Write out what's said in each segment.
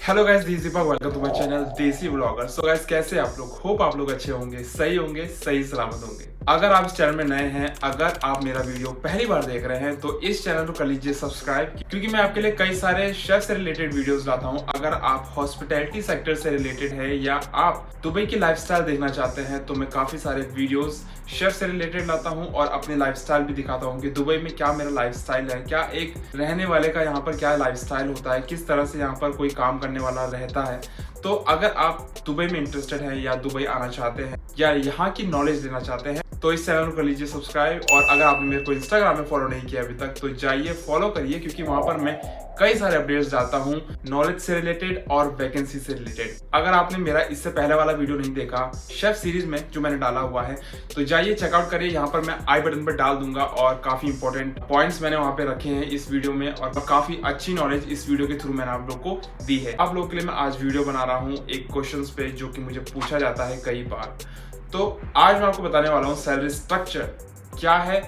Hello guys, this Deepak, welcome to my channel Desi vlogger. So guys, कैसे आप लोग? Hope आप लोग अच्छे होंगे, सही सलामत होंगे। अगर आप इस चैनल में नए हैं, अगर आप मेरा वीडियो पहली बार देख रहे हैं तो इस चैनल को कर लीजिए सब्सक्राइब, क्योंकि मैं आपके लिए कई सारे शेफ से रिलेटेड वीडियोस लाता हूं। अगर आप हॉस्पिटैलिटी सेक्टर से रिलेटेड है या आप दुबई की लाइफस्टाइल देखना चाहते हैं तो मैं काफी सारे वीडियोस शेफ से रिलेटेड लाता हूं और अपने लाइफस्टाइल भी दिखाता हूं कि दुबई में क्या मेरा लाइफस्टाइल है, क्या एक रहने वाले का यहाँ पर क्या लाइफस्टाइल होता है, किस तरह से यहाँ पर कोई काम करने वाला रहता है। तो अगर आप दुबई में इंटरेस्टेड हैं या दुबई आना चाहते हैं या यहाँ की नॉलेज लेना चाहते हैं तो इस चैनल को कर लीजिए सब्सक्राइब। और अगर आपने मेरे को इंस्टाग्राम में फॉलो नहीं किया अभी तक तो जाइए फॉलो करिए, क्योंकि वहां पर मैं कई सारे अपडेट्स डालता हूँ नॉलेज से रिलेटेड और वैकेंसी से रिलेटेड। अगर आपने मेरा इससे पहले वाला वीडियो नहीं देखा शेफ सीरीज में जो मैंने डाला हुआ है तो जाइए चेकआउट करिए। यहाँ पर मैं आई बटन पर डाल दूंगा और काफी इंपॉर्टेंट पॉइंट्स मैंने वहां पे रखे हैं इस वीडियो में और काफी अच्छी नॉलेज इस वीडियो के थ्रू मैंने आप लोग को दी है। आप लोगों के लिए मैं आज वीडियो बना रहा हूँ एक क्वेश्चन पे जो कि मुझे पूछा जाता है कई बार। तो आज मैं आपको बताने वाला हूँ सैलरी स्ट्रक्चर क्या है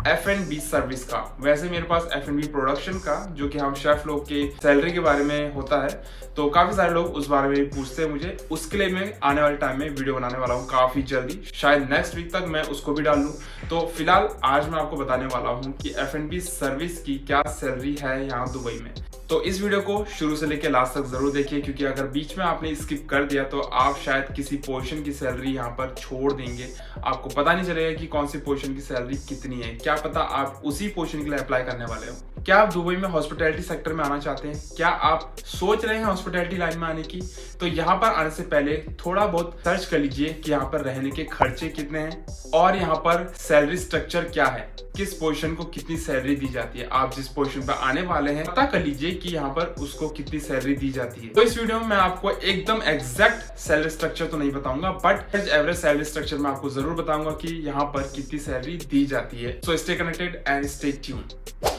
F&B सर्विस का। वैसे मेरे पास F&B प्रोडक्शन का जो कि हम शेफ लोग के सैलरी के बारे में होता है, तो काफी सारे लोग उस बारे में पूछते हैं मुझे। उसके लिए मैं आने वाले टाइम में वीडियो बनाने वाला हूँ काफी जल्दी, शायद नेक्स्ट वीक तक मैं उसको भी डाल लूँ। तो फिलहाल आज मैं आपको बताने वाला हूँ कि F&B सर्विस की क्या सैलरी है यहाँ दुबई में। तो इस वीडियो को शुरू से लेकर लास्ट तक जरूर देखिए, क्योंकि अगर बीच में आपने स्किप कर दिया तो आप शायद किसी पोजीशन की सैलरी यहाँ पर छोड़ देंगे। आपको पता नहीं चलेगा कि कौन सी पोजीशन की सैलरी कितनी है, क्या पता आप उसी पोजीशन के लिए अप्लाई करने वाले हो। क्या आप दुबई में हॉस्पिटैलिटी सेक्टर में आना चाहते हैं? क्या आप सोच रहे हैं हॉस्पिटैलिटी लाइन में आने की? तो यहाँ पर आने से पहले थोड़ा बहुत सर्च कर लीजिए कि यहाँ पर रहने के खर्चे कितने हैं और यहाँ पर सैलरी स्ट्रक्चर क्या है, किस पोजीशन को कितनी सैलरी दी जाती है। आप जिस पोजीशन पर आने वाले हैं पता कर लीजिए कि यहाँ पर उसको कितनी सैलरी दी जाती है। तो इस वीडियो में मैं आपको एकदम एग्जैक्ट सैलरी स्ट्रक्चर तो नहीं बताऊंगा, बट एवरेज सैलरी स्ट्रक्चर मैं आपको जरूर बताऊंगा कि यहाँ पर कितनी सैलरी दी जाती है। So stay connected and stay tuned.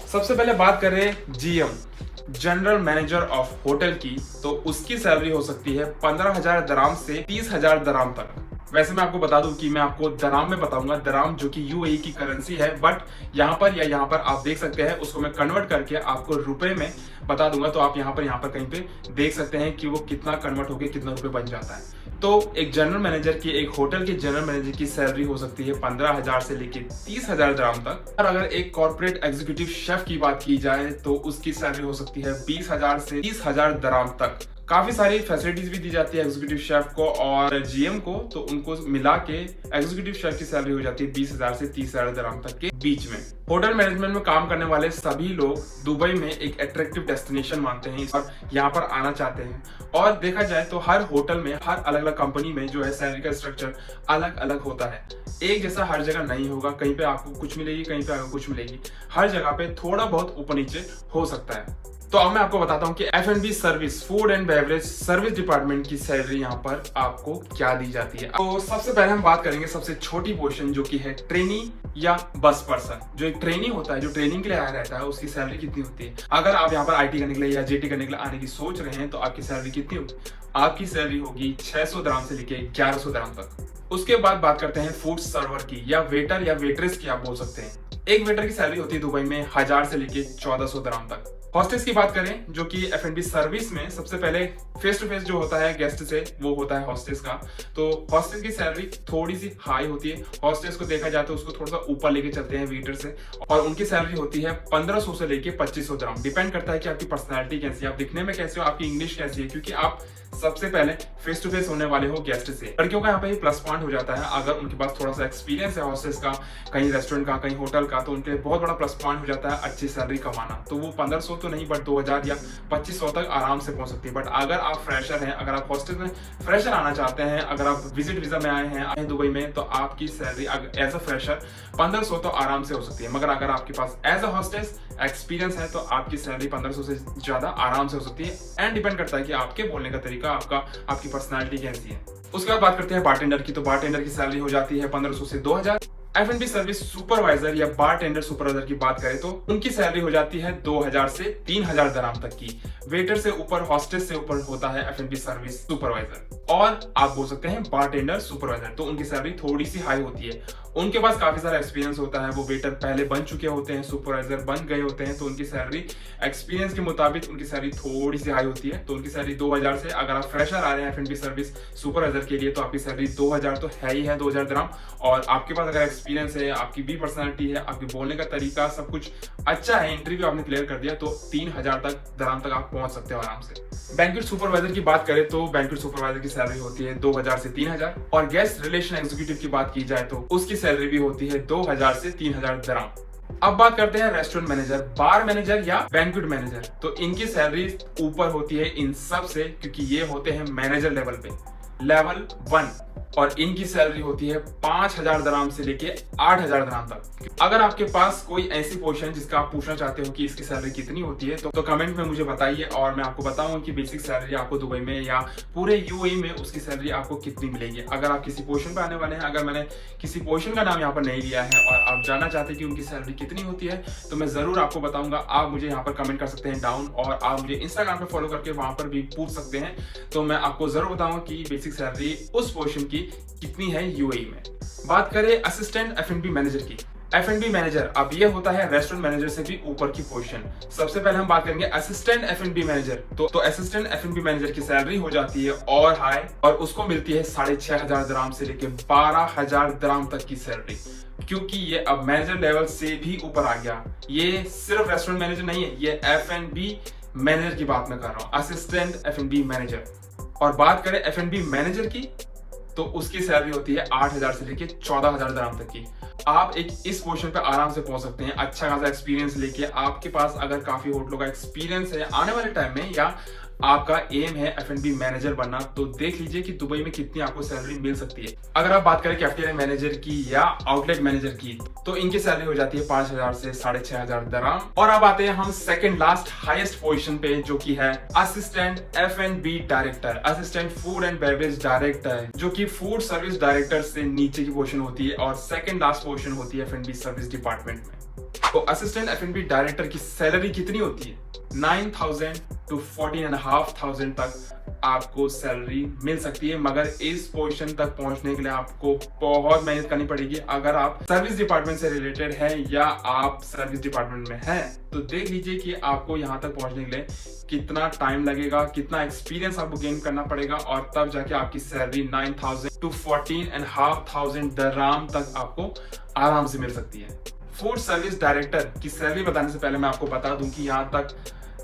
सबसे पहले बात करें GM, general manager of hotel की, तो उसकी सैलरी हो सकती है 15,000 दराम से 30,000 दराम तक। वैसे मैं आपको बता दूं कि मैं आपको दराम में बताऊंगा, दराम जो कि UAE की करेंसी है, बट यहाँ पर आप देख सकते हैं उसको मैं कन्वर्ट करके आपको रुपए में बता दूंगा। तो आप यहाँ पर कहीं पे देख सकते हैं कि वो कितना कन्वर्ट होकर कितना रुपए बन जाता है। तो एक जनरल मैनेजर की, एक होटल के जनरल मैनेजर की सैलरी हो सकती है 15,000 से लेके 30,000 दराम तक। और अगर एक कॉर्पोरेट एग्जीक्यूटिव शेफ की बात की जाए तो उसकी सैलरी हो सकती है 20,000 से 30,000 दराम तक। काफी सारी फैसिलिटीज भी दी जाती है एग्जीक्यूटिव शेफ को और GM को, तो उनको मिला के एग्जीक्यूटिव शेफ की सैलरी हो जाती है 20,000 से 30,000 दराम तक के बीच में। होटल मैनेजमेंट में काम करने वाले सभी लोग दुबई में एक अट्रैक्टिव डेस्टिनेशन मानते हैं और यहाँ पर आना चाहते हैं। और देखा जाए तो हर होटल में, हर अलग अलग कंपनी में जो है सैलरी का स्ट्रक्चर अलग अलग होता है। एक जैसा हर जगह नहीं होगा, कहीं पे आपको कुछ मिलेगी, कहीं पे आपको कुछ मिलेगी। हर जगह पे थोड़ा बहुत ऊपर नीचे हो सकता है। तो अब मैं आपको बताता हूँ कि F&B service, food and beverage service department की सैलरी यहाँ पर आपको क्या दी जाती है। तो सबसे पहले हम बात करेंगे सबसे छोटी पोजीशन जो कि है ट्रेनी या बस पर्सन। जो एक ट्रेनी होता है, जो ट्रेनिंग के लिए आया रहता है, उसकी सैलरी कितनी होती है। अगर आप यहाँ पर IT करने के लिए या JT करने के लिए आने की सोच रहे हैं तो आपकी सैलरी कितनी होगी? आपकी सैलरी होगी 600 दराम से लेके 1100 दराम तक। उसके बाद बात करते हैं फूड सर्वर की, या वेटर या वेट्रेस की आप बोल सकते हैं। एक वेटर की सैलरी होती है दुबई में 1000 से लेके 1400 दराम तक। हॉस्टेस की बात करें जो कि F&B सर्विस में सबसे पहले फेस टू फेस जो होता है गेस्ट से, वो होता है हॉस्टेस का। तो हॉस्टेस की सैलरी थोड़ी सी हाई होती है। हॉस्टेस को देखा जाए तो उसको थोड़ा सा ऊपर लेके चलते हैं वेटर से, और उनकी सैलरी होती है 1500 से लेके 2500 दराम। डिपेंड करता है कि आपकी पर्सनैलिटी कैसी है, आप दिखने में कैसे हो, आपकी इंग्लिश कैसी है, क्योंकि आप सबसे पहले फेस टू फेस होने वाले हो गेस्ट से। लड़कियों का यहाँ पे प्लस पॉइंट हो जाता है, अगर उनके पास थोड़ा सा एक्सपीरियंस है हॉस्टेस का, कहीं रेस्टोरेंट का, कहीं होटल का, तो उनके लिए बहुत बड़ा प्लस पॉइंट हो जाता है अच्छी सैलरी कमाना। तो वो 1500 तो नहीं, बट 2000 या 2500 तक आराम से पहुंच सकती है। बट अगर आप फ्रेशर हैं, अगर आप हॉस्टल में फ्रेशर आना चाहते हैं, अगर आप विजिट वीजा में आए हैं दुबई में, तो आपकी सैलरी एज अ फ्रेशर 1500 तो आराम से हो सकती है। मगर अगर आपके पास एज अ हॉस्टेस एक्सपीरियंस है तो आपकी सैलरी 1500 से ज्यादा आराम से हो सकती है। एंड डिपेंड करता है कि आपके बोलने का तरीका, आपकी पर्सनालिटी कैसी है। उसके बाद बात करते हैं बारटेंडर की, तो बारटेंडर की सैलरी हो जाती है 1500 से 2000। F&B सर्विस सुपरवाइजर या बारटेंडर सुपरवाइजर की बात करें तो उनकी सैलरी हो जाती है 2000 से 3000 दराम तक की। वेटर से ऊपर, हॉस्टेस से ऊपर होता है F&B सर्विस सुपरवाइजर। और आप बोल सकते हैं बारटेंडर सुपरवाइजर, तो उनकी सैलरी थोड़ी सी हाई होती है। उनके पास काफी सारा एक्सपीरियंस होता है, वो वेटर पहले बन चुके होते हैं, सुपरवाइजर बन गए होते हैं, तो उनकी सैलरी एक्सपीरियंस के मुताबिक उनकी सैलरी थोड़ी सी हाई होती है। तो उनकी सैलरी 2000 से, अगर आप फ्रेशर आ रहे हैं F&B सर्विस सुपरवाइजर के लिए, तो आपकी सैलरी 2000 तो है ही है, 2000 दिरहम। और आपके पास अगर एक्सपीरियंस है, आपकी भी पर्सनैलिटी है, आपके बोलने का तरीका सब कुछ अच्छा है, इंटरव्यू आपने क्लियर कर दिया, तो 3000 तक दिरहम तक आप पहुंच सकते हो आराम से। बैंक्वेट सुपरवाइजर की बात करें तो बैंक्वेट सुपरवाइजर की सैलरी होती है 2000 से 3000, और गेस्ट रिलेशन एग्जीक्यूटिव की बात की जाए तो उसकी सैलरी भी होती है 2000 से 3000 दिरहम। अब बात करते हैं रेस्टोरेंट मैनेजर, बार मैनेजर या बैंक्वेट मैनेजर। तो इनकी सैलरी ऊपर होती है इन सब से, क्योंकि ये होते हैं मैनेजर लेवल पे, लेवल 1, और इनकी सैलरी होती है 5000 दिरहम से लेके 8000 दिरहम तक। अगर आपके पास कोई ऐसी पोजीशन जिसका आप पूछना चाहते हो कि इसकी सैलरी कितनी होती है, तो कमेंट में मुझे बताइए, और मैं आपको बताऊंगा कि बेसिक सैलरी आपको दुबई में या पूरे यूएई में उसकी सैलरी आपको कितनी मिलेगी। अगर आप किसी पोजीशन पे आने वाले हैं, अगर मैंने किसी पोजीशन का नाम यहाँ पर नहीं लिया है और आप जानना चाहते हैं कि उनकी सैलरी कितनी होती है, तो मैं जरूर आपको बताऊंगा। आप मुझे यहाँ पर कमेंट कर सकते हैं डाउन, और आप मुझे इंस्टाग्राम पे फॉलो करके वहां पर भी पूछ सकते हैं, तो मैं आपको जरूर बताऊंगा कि बेसिक सैलरी उस पोजीशन की कितनी है यूएई में। बात करें असिस्टेंट F&B मैनेजर की। F&B मैनेजर अब ये होता है रेस्टोरेंट मैनेजर से भी ऊपर की पोजीशन। सबसे पहले हम बात करेंगे असिस्टेंट F&B मैनेजर। तो असिस्टेंट F&B मैनेजर की सैलरी हो जाती है और हाई, और उसको मिलती है 6500 दिरहम से लेके 12000 दिरहम तक की सैलरी, क्योंकि ये अब मैनेजर लेवल से भी ऊपर आ गया। ये सिर्फ रेस्टोरेंट मैनेजर नहीं है, ये F&B मैनेजर की बात मैं कर रहा हूँ, असिस्टेंट F&B मैनेजर। और बात करें F&B मैनेजर की, तो उसकी सैलरी होती है 8000 से लेके 14000 दिरहम तक की। आप एक इस पोजीशन पे आराम से पहुंच सकते हैं, अच्छा खासा एक्सपीरियंस लेके। आपके पास अगर काफी होटलों का एक्सपीरियंस है आने वाले टाइम में, या आपका एम है F&B मैनेजर बनना, तो देख लीजिए कि दुबई में कितनी आपको सैलरी मिल सकती है। अगर आप बात करें कैफेटेरिया मैनेजर की या आउटलेट मैनेजर की, तो इनकी सैलरी हो जाती है 5000 से 6500 दिरहम। और अब आते हैं हम सेकंड लास्ट हाईएस्ट पोजीशन पे, जो कि है assistant F&B director, assistant food and beverage director, जो कि फूड सर्विस डायरेक्टर से नीचे की पोजीशन होती है, और सेकंड लास्ट पोजीशन होती है F&B सर्विस डिपार्टमेंट में। तो असिस्टेंट F&B डायरेक्टर की सैलरी कितनी होती है? 9000 to 14,500 तक आपको सैलरी मिल सकती है, मगर इस पोजीशन तक पहुंचने के लिए आपको बहुत मेहनत करनी पड़ेगी। अगर आप सर्विस डिपार्टमेंट से रिलेटेड है या आप सर्विस डिपार्टमेंट में हैं, तो देख लीजिए कि आपको यहां तक पहुंचने के लिए कितना टाइम लगेगा, कितना एक्सपीरियंस आपको गेन करना पड़ेगा, और तब जाके आपकी सैलरी 9000 to 14,500 दिरहम तक आपको आराम से मिल सकती है। फूड सर्विस डायरेक्टर की सैलरी बताने से पहले मैं आपको बता दूं कि यहाँ तक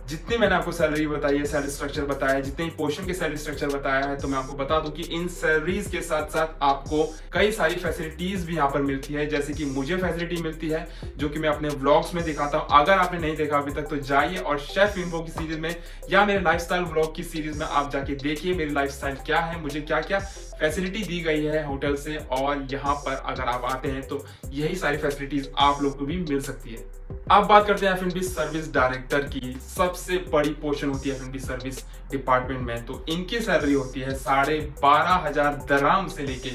जितनी मैंने आपको सैलरी बताई है, सैलरी स्ट्रक्चर बताया है, जितने पोजीशन के सैलरी स्ट्रक्चर बताया है, तो मैं आपको बता दूं कि इन सैलरीज के साथ साथ आपको कई सारी फैसिलिटीज भी यहाँ पर मिलती है। जैसे कि मुझे फैसिलिटी मिलती है, जो कि मैं अपने व्लॉग्स में दिखाता हूँ। अगर आपने नहीं देखा अभी तक, तो जाइए और शेफ इन्फो की सीरीज में या मेरे लाइफस्टाइल व्लॉग की सीरीज में आप जाके देखिए मेरी लाइफस्टाइल क्या है, मुझे क्या क्या फैसिलिटी दी गई है होटल से, और यहाँ पर अगर आप आते हैं तो यही सारी फैसिलिटीज आप लोग को भी मिल सकती है। अब बात करते हैं F&B सर्विस डायरेक्टर की। सबसे बड़ी पोजीशन होती है F&B सर्विस डिपार्टमेंट में, तो इनकी सैलरी होती है 12500 दिरहम से लेके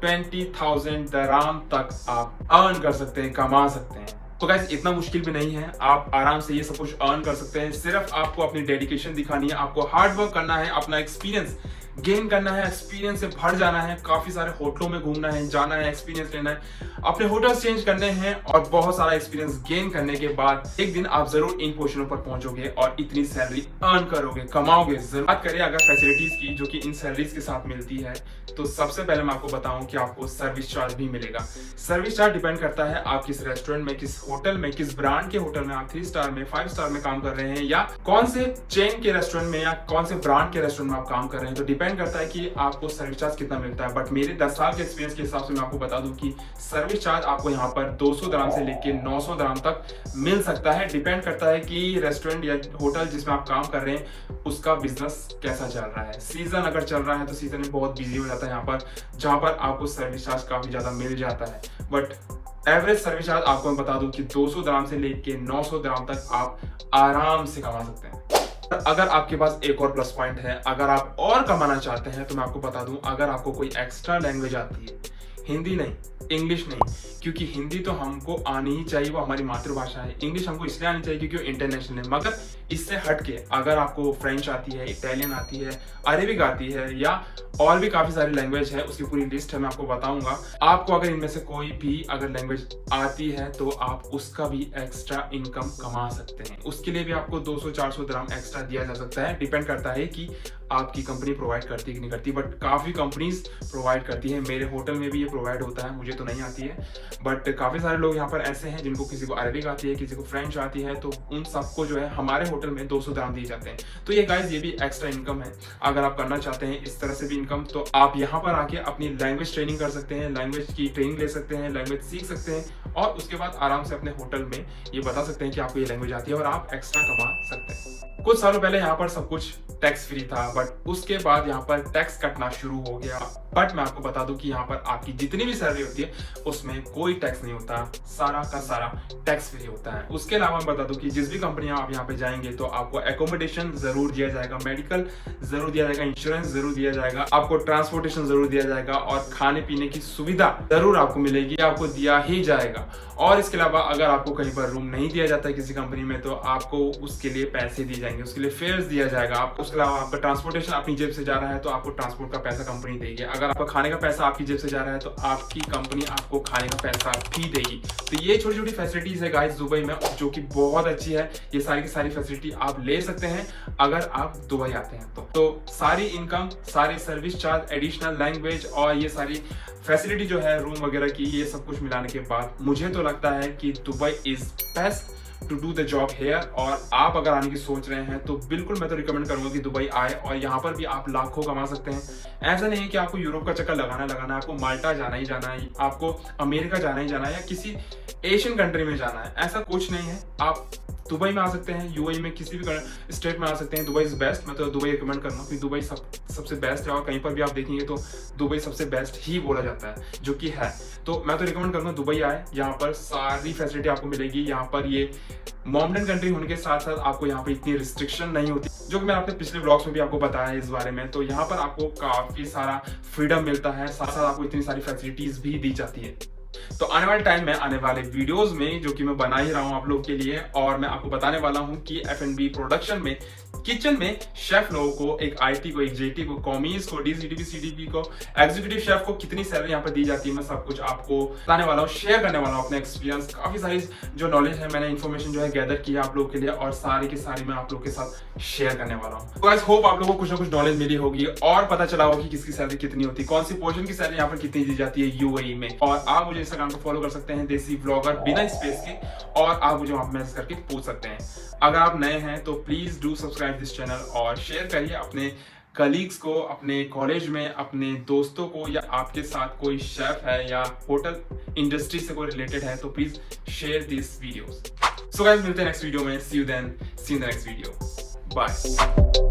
20,000 दिरहम तक आप अर्न कर सकते हैं, कमा सकते हैं। तो गाइस इतना मुश्किल भी नहीं है, आप आराम से ये सब कुछ अर्न कर सकते हैं। सिर्फ आपको अपनी डेडिकेशन दिखानी है, आपको हार्ड वर्क करना है, अपना एक्सपीरियंस गेन करना है, एक्सपीरियंस से भर जाना है, काफी सारे होटलों में घूमना है, जाना है, एक्सपीरियंस लेना है, अपने होटल्स चेंज करने हैं, और बहुत सारा एक्सपीरियंस गेन करने के बाद एक दिन आप जरूर इन पोजीशनों पर पहुंचोगे और इतनी सैलरी अर्न करोगे, कमाओगे जरूर। बात करें अगर फैसिलिटीज की, जो कि इन सैलरीज के साथ मिलती है, तो सबसे पहले मैं आपको बताऊं कि आपको सर्विस चार्ज भी मिलेगा। सर्विस चार्ज डिपेंड करता है आप किस रेस्टोरेंट में, किस होटल में, किस ब्रांड के होटल में, आप 3 स्टार में, 5 स्टार में काम कर रहे हैं, या कौन से चेन के रेस्टोरेंट में या कौन से ब्रांड के रेस्टोरेंट में आप काम कर रहे हैं, तो डिपेंड करता है कि आपको सर्विस चार्ज कितना मिलता है। बट मेरे 10 साल के एक्सपीरियंस के हिसाब से मैं आपको बता दूं कि सर्विस चार्ज आपको यहाँ पर 200 दिरहम से लेके 900 दिरहम तक मिल सकता है। डिपेंड करता है कि रेस्टोरेंट या होटल जिसमें आप काम कर रहे हैं उसका बिजनेस कैसा चल रहा है। सीजन अगर चल रहा है तो सीजन में बहुत बिजी हो जाता है यहाँ पर, जहां पर आपको सर्विस चार्ज काफी ज्यादा मिल जाता है। बट एवरेज सर्विस चार्ज आपको मैं बता दूं कि 200 दिरहम से लेके 900 दिरहम तक आप आराम से कमा सकते हैं। अगर आपके पास एक और प्लस पॉइंट है, अगर आप और कमाना चाहते हैं, तो मैं आपको बता दूं, अगर आपको कोई एक्स्ट्रा लैंग्वेज आती है, हिंदी नहीं, इंग्लिश नहीं, क्योंकि हिंदी तो हमको आनी ही चाहिए, वो हमारी मातृभाषा है। इंग्लिश हमको इसलिए आनी चाहिए क्योंकि वो इंटरनेशनल है। मगर इससे हट के अगर आपको फ्रेंच आती है, इटालियन आती है, अरेबिक आती है या और भी काफी सारी लैंग्वेज है, उसकी पूरी लिस्ट है, मैं आपको बताऊंगा। आपको अगर इनमें से कोई भी अगर लैंग्वेज आती है तो आप उसका भी एक्स्ट्रा इनकम कमा सकते हैं। उसके लिए भी आपको 200-400 दिरहम एक्स्ट्रा दिया जा सकता है। डिपेंड करता है कि आपकी कंपनी प्रोवाइड करती है कि नहीं करती, बट काफी कंपनीज प्रोवाइड करती है। मेरे होटल में भी ये प्रोवाइड होता है, मुझे तो नहीं आती है, बट काफी सारे लोग यहाँ पर ऐसे हैं जिनको किसी को अरबिक आती है, किसी को फ्रेंच आती है, तो उन सबको जो है हमारे होटल में 200 दिरहम दिए जाते हैं। तो ये गाइस, ये भी एक्स्ट्रा इनकम है। अगर आप करना चाहते हैं इस तरह से भी इनकम, तो आप यहाँ पर आके अपनी लैंग्वेज ट्रेनिंग कर सकते हैं, लैंग्वेज की ट्रेनिंग ले सकते हैं, लैंग्वेज सीख सकते हैं और उसके बाद आराम से अपने होटल में ये बता सकते हैं कि आपको ये लैंग्वेज आती है और आप एक्स्ट्रा कमा सकते हैं। कुछ सालों पहले यहाँ पर सब कुछ टैक्स फ्री था, बट उसके बाद यहाँ पर टैक्स कटना शुरू हो गया। बट मैं आपको बता दूं कि यहाँ पर आपकी जितनी भी सैलरी होती है उसमें कोई टैक्स नहीं होता, सारा का सारा टैक्स फ्री होता है। उसके अलावा मैं बता दूं कि जिस भी कंपनी आप यहाँ पे जाएंगे तो आपको एकोमोडेशन जरूर दिया जाएगा, मेडिकल जरूर दिया जाएगा, इंश्योरेंस जरूर दिया जाएगा, आपको ट्रांसपोर्टेशन जरूर दिया जाएगा और खाने पीने की सुविधा जरूर आपको मिलेगी, आपको दिया ही जाएगा। और इसके अलावा अगर आपको कहीं पर रूम नहीं दिया जाता है किसी कंपनी में, तो आपको उसके लिए पैसे दिए जाएंगे, उसके लिए फेयर्स दिया जाएगा आपको। उसके अलावा आपका ट्रांसपोर्टेशन अपनी जेब से जा रहा है तो आपको ट्रांसपोर्ट का पैसा कंपनी देगी। अगर आपका खाने का पैसा आपकी जेब से जा रहा है तो आपकी कंपनी आपको खाने का पैसा भी देगी। तो ये छोटी छोटी फैसिलिटीज है गाइस दुबई में, जो कि बहुत अच्छी है। ये सारी की सारी फैसिलिटी आप ले सकते हैं अगर आप दुबई आते हैं तो सारी इनकम, सारी सर्विस चार्ज, एडिशनल लैंग्वेज और ये सारी फैसिलिटी जो है रूम वगैरह की, ये सब कुछ मिलाने के बाद मुझे तो लगता है कि Dubai is best to do the job here. और आप अगर आने की सोच रहे हैं तो बिल्कुल मैं तो रिकमेंड करूंगा कि दुबई आए और यहाँ पर भी आप लाखों कमा सकते हैं। ऐसा नहीं है कि आपको यूरोप का चक्कर लगाना है, आपको माल्टा जाना ही जाना है, आपको अमेरिका जाना ही जाना है या किसी एशियन कंट्री में जाना है, ऐसा कुछ नहीं है। आप दुबई में आ सकते हैं, यूएई में किसी भी स्टेट में आ सकते हैं। दुबई इज बेस्ट, मैं तो दुबई रिकमेंड करूंगा क्योंकि दुबई सबसे बेस्ट है और कहीं पर भी आप देखेंगे तो दुबई सबसे बेस्ट ही बोला जाता है, जो कि है। तो मैं तो रिकमेंड करूंगा दुबई आए, यहाँ पर सारी फैसिलिटी आपको मिलेगी। यहाँ पर ये मॉडर्न कंट्री होने के साथ साथ आपको यहाँ पर इतनी रिस्ट्रिक्शन नहीं होती, जो कि मैंने अपने पिछले ब्लॉग्स में भी आपको बताया है इस बारे में। तो यहाँ पर आपको काफी सारा फ्रीडम मिलता है, साथ साथ आपको इतनी सारी फैसिलिटीज भी दी जाती है। तो आने वाले टाइम में, आने वाले वीडियोस में, जो कि मैं बना ही रहा हूं आप लोग के लिए, और मैं आपको बताने वाला हूं कि F&B प्रोडक्शन में, किचन में शेफ लोगों को, एक IT को, एक JT को, कॉमीज को, DCDP, CDP को, एग्जीक्यूटिव शेफ को कितनी सैलरी यहाँ पर दी जाती है, मैं सब कुछ आपको बताने वाला हूँ, शेयर करने वाला हूँ अपने एक्सपीरियंस। काफी सारी जो नॉलेज है, मैंने इन्फॉर्मेशन जो है गैदर किया आप लोग के लिए और सारी की सारी मैं आप लोग के साथ शेयर करने वाला हूँ। तो गाइस, होप आप लोगों को कुछ ना कुछ नॉलेज मिली होगी और पता चला होगा कि किसकी सैलरी कितनी होती है, कौन सी पोर्शन की सैलरी यहाँ पर कितनी दी जाती है UAE में। और आप मुझे इंस्टाग्राम पर फॉलो कर सकते हैं, देसी ब्लॉगर बिना स्पेस के, और आप मुझे वहां पर मैसेज करके पूछ सकते हैं। अगर आप नए हैं तो please do subscribe this channel और शेयर करिए अपने कलीग्स को, अपने कॉलेज में, अपने दोस्तों को, या आपके साथ कोई शेफ है या होटल इंडस्ट्री से कोई रिलेटेड है तो please share this videos. So guys, मिलते हैं नेक्स्ट वीडियो में। See you then, see you in the next video. Bye.